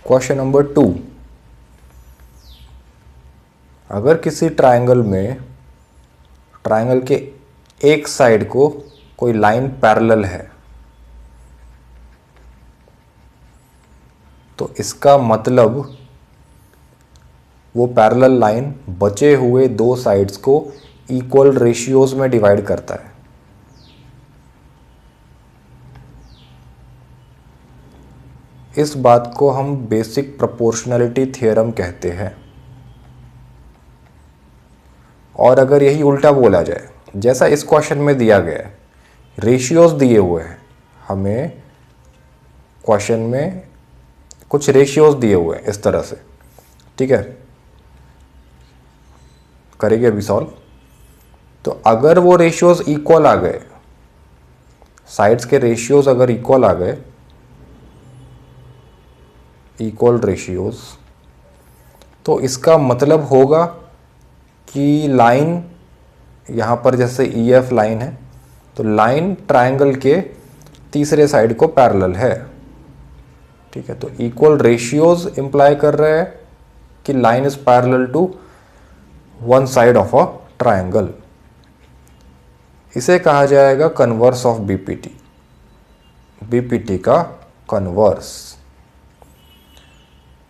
Question number 2, अगर किसी triangle में ट्रायंगल के एक साइड को कोई लाइन पैरेलल है तो इसका मतलब वो पैरेलल लाइन बचे हुए दो साइड्स को इक्वल रेशियोज में डिवाइड करता है। इस बात को हम बेसिक प्रोपोर्शनैलिटी थ्योरम कहते हैं। और अगर यही उल्टा बोला जाए, जैसा इस क्वेश्चन में दिया गया है, रेशियोज दिए हुए हैं, हमें क्वेश्चन में कुछ रेशियोज दिए हुए हैं इस तरह से, ठीक है, करेंगे अभी सॉल्व। तो अगर वो रेशियोज इक्वल आ गए, साइड्स के रेशियोज अगर इक्वल आ गए, इक्वल रेशियोज, तो इसका मतलब होगा कि लाइन यहाँ पर जैसे EF लाइन है तो लाइन ट्रायंगल के तीसरे साइड को पैरेलल है, ठीक है। तो इक्वल रेशियोज इंप्लाई कर रहे हैं कि line is parallel to one side of a triangle. इसे कहा जाएगा कन्वर्स ऑफ BPT, BPT का कन्वर्स,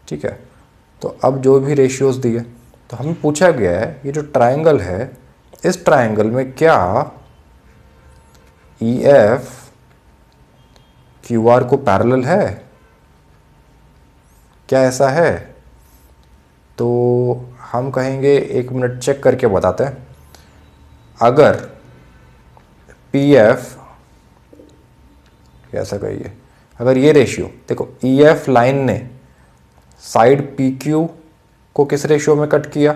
ठीक है। तो अब जो भी रेशियोज दिए, तो हमें पूछा गया है ये जो ट्रायंगल है, इस ट्रायंगल में क्या EF QR को पैरेलल है, क्या ऐसा है? तो हम कहेंगे, एक मिनट चेक करके बताते हैं। अगर PF, ऐसा कहिए, अगर ये रेशियो देखो, EF लाइन ने साइड PQ को किस रेशियो में कट किया,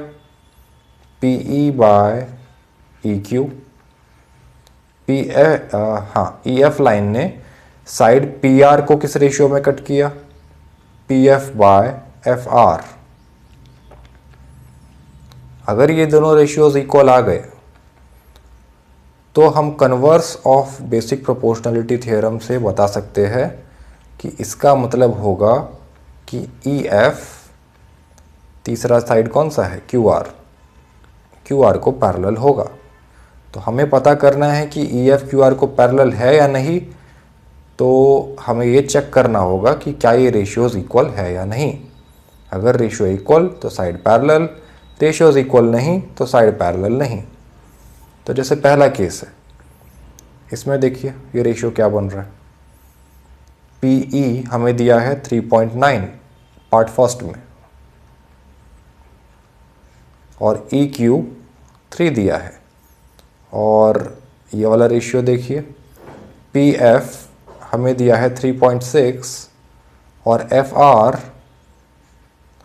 PE by EQ। EF line ने साइड PR को किस रेशियो में कट किया, PF बाय FR। अगर ये दोनों रेशियोज इक्वल आ गए तो हम converse of basic proportionality theorem से बता सकते हैं कि इसका मतलब होगा कि EF, तीसरा साइड कौन सा है, QR को पैरेलल होगा। तो हमें पता करना है कि EF QR को पैरेलल है या नहीं, तो हमें ये चेक करना होगा कि क्या ये रेशियोज इक्वल है या नहीं। अगर रेशियो इक्वल तो साइड पैरेलल, रेशियोज इक्वल नहीं तो साइड पैरेलल नहीं। तो जैसे पहला केस है, इसमें देखिए ये रेशियो क्या बन रहा है, PE हमें दिया है 3.9 पार्ट फर्स्ट में, और EQ 3 दिया है। और ये वाला रेशियो देखिए, PF हमें दिया है 3.6 और FR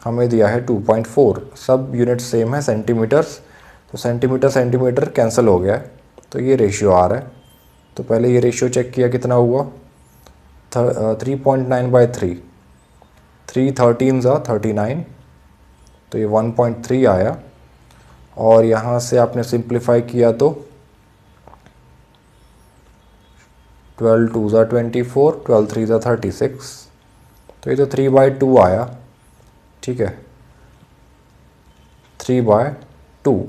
हमें दिया है 2.4। सब यूनिट सेम है, सेंटीमीटर्स, तो सेंटीमीटर सेंटीमीटर कैंसिल हो गया है, तो ये रेशियो आ रहा है। तो पहले ये रेशियो चेक किया, कितना हुआ, 3.9 बाई 3, 3 13 39, तो ये 1.3 आया। और यहाँ से आपने सिंप्लीफाई किया तो 12 2 24, 12 3 36, तो ये तो 3/2 आया, ठीक है, 3/2।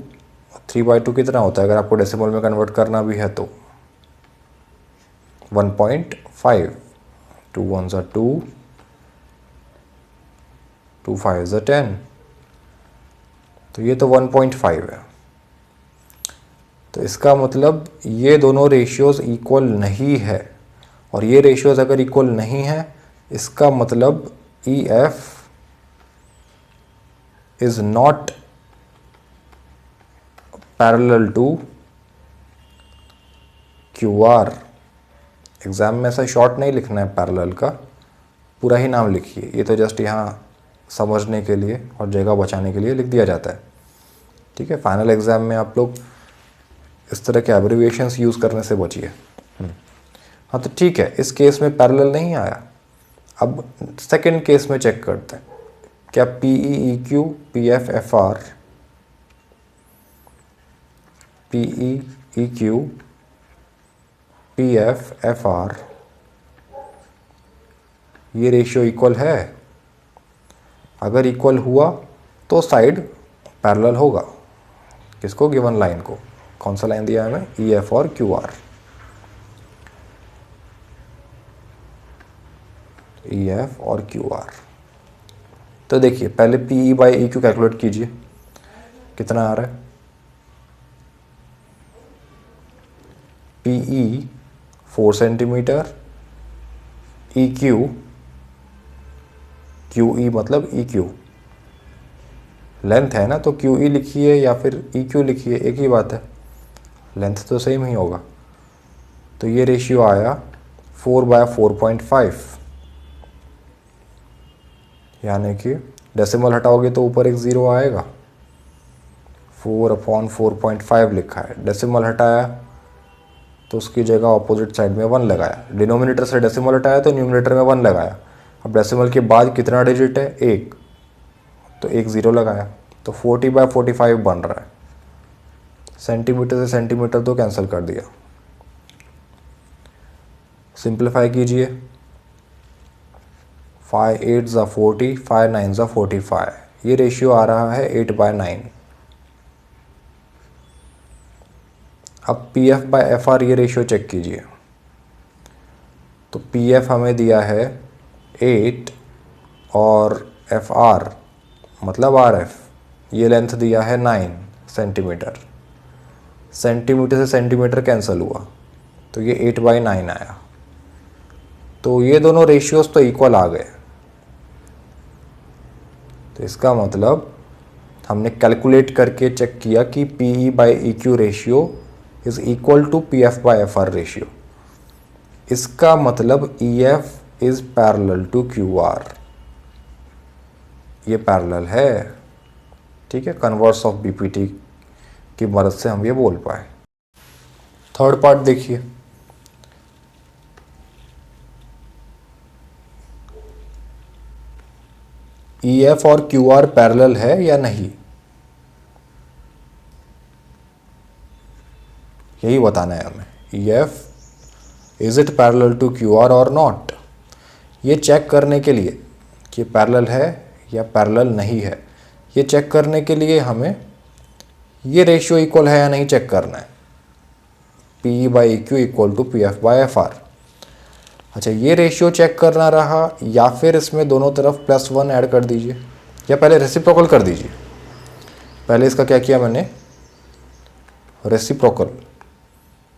3/2 कितना होता है, अगर आपको डेसिमल में कन्वर्ट करना भी है तो 1.5, 2 1 2, 2 5 10, तो ये तो 1.5 है। तो इसका मतलब ये दोनों रेशियोज इक्वल नहीं है, और ये रेशियोज अगर इक्वल नहीं है, इसका मतलब EF is not parallel to QR। Exam में ऐसा शॉर्ट नहीं लिखना है पैरेलल का, पूरा ही नाम लिखिए, ये तो जस्ट यहाँ समझने के लिए और जगह बचाने के लिए लिख दिया जाता है, ठीक है। फाइनल एग्जाम में आप लोग इस तरह के एब्रिविएशंस यूज़ करने से बचिए। हाँ तो ठीक है, इस केस में पैरेलल नहीं आया। अब सेकंड केस में चेक करते हैं, क्या PE EQ PF FR, PE EQ PF FR ये रेशियो इक्वल है, अगर इक्वल हुआ तो साइड पैरेलल होगा। किसको? गिवन लाइन को। कौन सा लाइन दिया है हमें? ई एफ और क्यू आर। ई एफ और क्यू आर। तो देखिए पहले P E by E Q calculate कीजिए, कितना आ रहा है? पी ई 4 centimetre, E Q, Q E मतलब ई क्यू लेंथ है ना, तो क्यू ई लिखिए या फिर ई क्यू लिखिए, एक ही बात है, लेंथ तो सेम ही होगा। तो ये रेशियो आया 4/4.5, यानी कि डेसिमल हटाओगे तो ऊपर एक ज़ीरो आएगा। 4/4.5 लिखा है, डेसिमल हटाया तो उसकी जगह ऑपोजिट साइड में 1 लगाया। डिनोमिनेटर से डेसिमल हटाया तो न्यूमिनेटर में 1 लगाया। अब डेसिमल के बाद कितना डिजिट है? 1, तो एक ज़ीरो लगाया, तो 40/45 बन रहा है। सेंटीमीटर से सेंटीमीटर तो कैंसिल कर दिया। सिंप्लीफाई कीजिए, 5 8 ज़ा 40, 5 9 ज़ा 45, ये रेशियो आ रहा है 8/9। अब P F by F are ये रेशियो चेक कीजिए। तो पी एफ हमें दिया है 8 और एफ आर मतलब आर एफ ये लेंथ दिया है 9 सेंटीमीटर। सेंटीमीटर से सेंटीमीटर कैंसिल हुआ तो ये 8/9 आया। तो ये दोनों रेशियोज तो इक्वल आ गए। तो इसका मतलब हमने कैलकुलेट करके चेक किया कि P E by E Q ratio is equal to P F by F R ratio. इसका मतलब E F is parallel to Q R, ये पैरेलल है। ठीक है, कन्वर्स ऑफ बीपीटी की मदद से हम ये बोल पाए। थर्ड पार्ट देखिए, ई एफ और क्यू आर पैरेलल है या नहीं, यही बताना है हमें। E F is it parallel to Q R और नॉट, ये चेक करने के लिए कि पैरेलल है या पैरेलल नहीं है, ये चेक करने के लिए हमें ये रेशियो इक्वल है या नहीं चेक करना है। P E by E Q equal to P F by F R. अच्छा, ये रेशियो चेक करना रहा, या फिर इसमें दोनों तरफ +1 ऐड कर दीजिए, या पहले रेसिप्रोकल कर दीजिए। पहले इसका क्या किया मैंने? रेसिप्रोकल।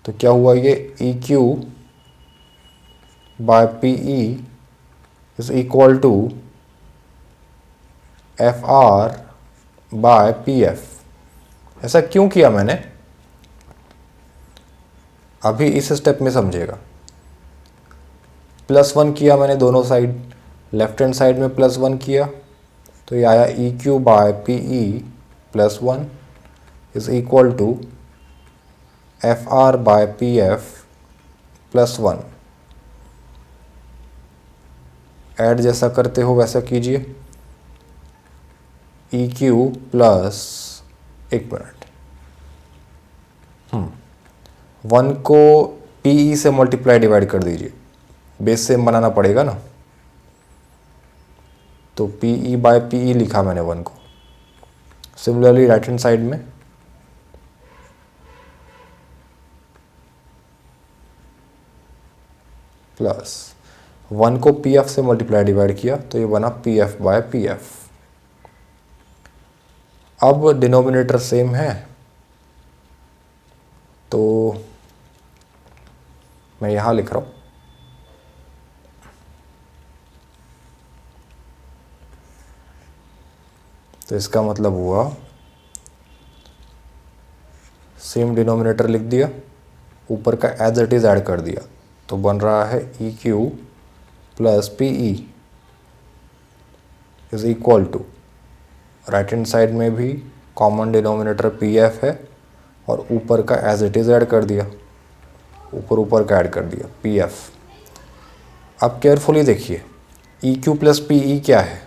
तो क्या हुआ? ये E Q by P E is equal to F R by P F. ऐसा क्यों किया मैंने, अभी इस स्टेप में समझेगा। +1 किया मैंने दोनों साइड, लेफ्ट हैंड साइड में +1 किया तो ये आया E Q by P E +1 is equal to F R by P F +1। Add जैसा करते हो वैसा कीजिए। ई क्यू प्लस, एक मिनट, 1 को पी ई से मल्टीप्लाई डिवाइड कर दीजिए, बेस सेम बनाना पड़ेगा ना। तो पी ई बाय पी ई लिखा मैंने 1 को। सिमिलरली राइट हैंड साइड में प्लस 1 को पी एफ से मल्टीप्लाई डिवाइड किया तो ये बना P F bye P F. अब डिनोमिनेटर सेम है तो मैं यहाँ लिख रहा हूँ तो इसका मतलब हुआ सेम डिनोमिनेटर लिख दिया, ऊपर का एज इट इज़ ऐड कर दिया तो बन रहा है E Q plus P E is equal to, right hand side में भी कॉमन डिनोमिनेटर पी एफ है और ऊपर का एज इट इज़ ऐड कर दिया, ऊपर का ऐड कर दिया पी एफ। अब केयरफुली देखिए ई क्यू प्लस पी ई क्या है,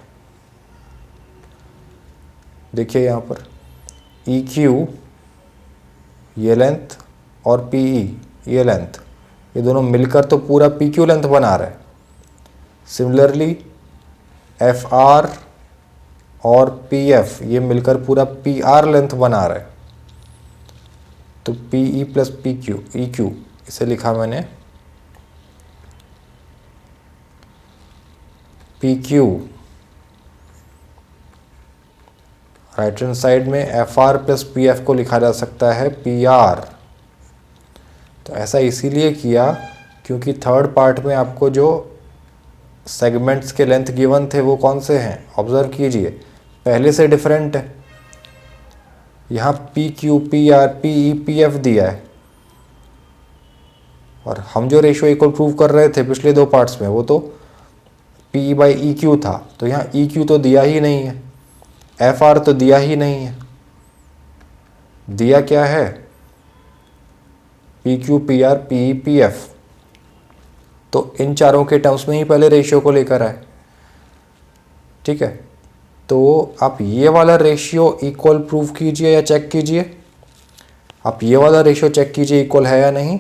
देखिए यहाँ पर ई क्यू ये लेंथ और पी ई ये लेंथ, ये दोनों मिलकर तो पूरा पी क्यू लेंथ बना रहा है। सिमिलरली एफ आर और पी एफ ये मिलकर पूरा पी आर लेंथ बना रहा है। तो P E plus P Q E Q इसे लिखा मैंने P Q. Right hand side में F R plus P F को लिखा जा सकता है पी आर। तो ऐसा इसीलिए किया क्योंकि थर्ड पार्ट में आपको जो सेगमेंट्स के लेंथ गिवन थे वो कौन से हैं, ऑब्जर्व कीजिए, पहले से डिफरेंट है। यहाँ P Q P R P E P F दिया है और हम जो रेशियो इक्वल प्रूव कर रहे थे पिछले दो पार्ट्स में वो तो P E by E Q था। तो यहाँ ई क्यू तो दिया ही नहीं है, एफ आर तो दिया ही नहीं है, दिया क्या है P Q P R P E P F. तो इन चारों के टर्म्स में ही पहले रेशियो को लेकर आए। ठीक है, तो आप ये वाला रेशियो इक्वल प्रूव कीजिए या चेक कीजिए। आप ये वाला रेशियो चेक कीजिए इक्वल है या नहीं,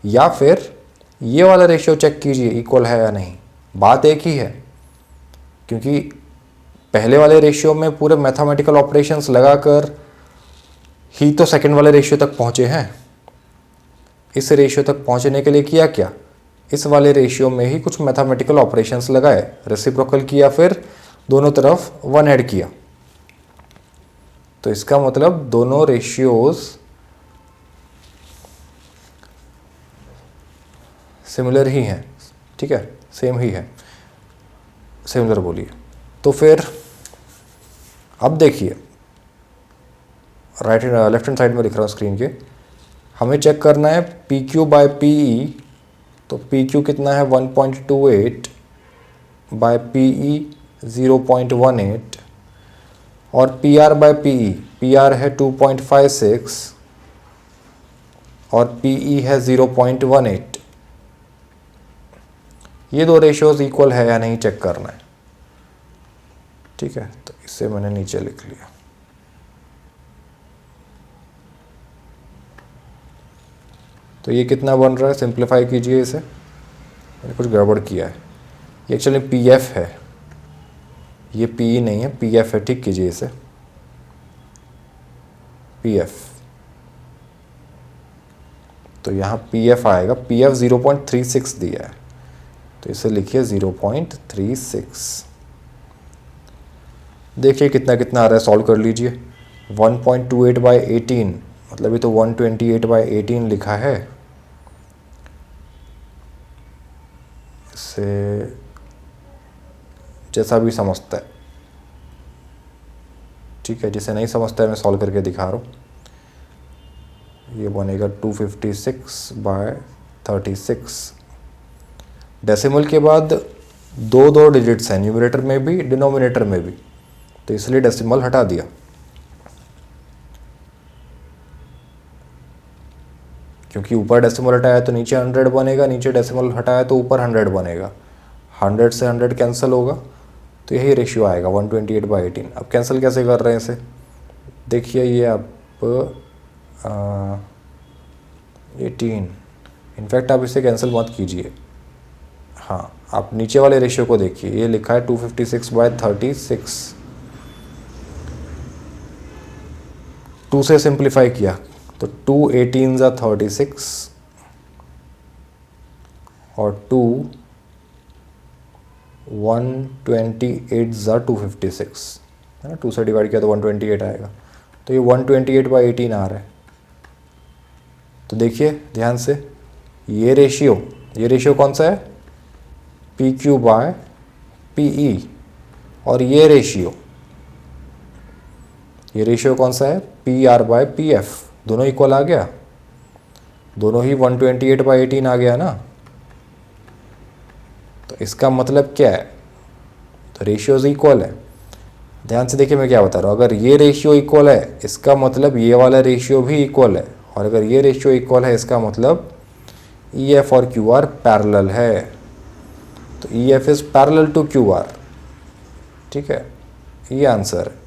या फिर ये वाला रेशियो चेक कीजिए इक्वल है या नहीं। बात एक ही है, क्योंकि पहले वाले रेशियो में पूरे मैथमेटिकल ऑपरेशंस लगाकर ही तो सेकंड वाले रेशियो तक पहुंचे हैं। इस रेशियो तक पहुंचने के लिए किया क्या, इस वाले रेशियो में ही कुछ मैथमेटिकल ऑपरेशंस लगाए, रेसिप्रोकल किया, फिर दोनों तरफ वन ऐड किया। तो इसका मतलब दोनों रेशियोज सिमिलर ही हैं। ठीक है, सेम ही है, सिमिलर बोलिए। तो फिर अब देखिए राइट लेफ्ट हैंड साइड में लिख रहा हूँ स्क्रीन के, हमें चेक करना है पी क्यू बाय पी ई। तो पी क्यू कितना है 1.28 बाय पी ई 0.18 और P R by P E, P R है 2.56 और पी ई है 0.18। ये दो रेशियोज इक्वल है या नहीं चेक करना है। ठीक है, तो इसे मैंने नीचे लिख लिया। तो ये कितना बन रहा है, सिंप्लीफाई कीजिए इसे, मैंने कुछ गड़बड़ किया है। ये एक्चुअली पी एफ है, ये पी ई नहीं है, पी एफ है। ठीक कीजिए इसे पी एफ। तो यहाँ पी एफ आएगा, पी एफ 0.36 दिया है, तो इसे लिखिए 0.36। देखिए कितना कितना आ रहा है, सॉल्व कर लीजिए। 1.28 बाई 18 मतलब ये तो 128 बाई 18 लिखा है। इसे जैसा भी समझता है, ठीक है, जिसे नहीं समझता है मैं सॉल्व करके दिखा रहा हूँ। ये बनेगा 256 बाय 36। डेसिमल के बाद दो दो डिजिट्स हैं, न्यूमरेटर में भी डिनोमिनेटर में भी, तो इसलिए डेसिमल हटा दिया। क्योंकि ऊपर डेसिमल हटाया तो नीचे 100 बनेगा, नीचे डेसिमल हटाया तो ऊपर 100 बनेगा। 100 से 100 कैंसिल होगा, तो यही रेशियो आएगा 128 बाई 18। अब कैंसिल कैसे कर रहे हैं इसे, देखिए ये आप 18, इनफैक्ट आप इसे कैंसिल मत कीजिए। हाँ, आप नीचे वाले रेशियो को देखिए, ये लिखा है 256 बाई 36। 2 से सिंप्लीफाई किया तो 2 18 ज़ा 36 और 2 128 ज़ा 256 है ना। 2 से डिवाइड किया तो 128 आएगा, तो ये 128 बाई 18 आ रहा है। तो देखिए ध्यान से, ये रेशियो कौन सा है, पी क्यू बाय पी ई, और ये रेशियो कौन सा है, P R by P F. दोनों इक्वल आ गया, दोनों ही 128 बाई 18 आ गया ना। तो इसका मतलब क्या है, तो रेशियोज इक्वल है। ध्यान से देखिए मैं क्या बता रहा हूँ, अगर ये रेशियो इक्वल है इसका मतलब ये वाला रेशियो भी इक्वल है, और अगर ये रेशियो इक्वल है इसका मतलब ई एफ और क्यू आर पैरेलल है। तो E F is parallel to Q R. ठीक है, ये आंसर है।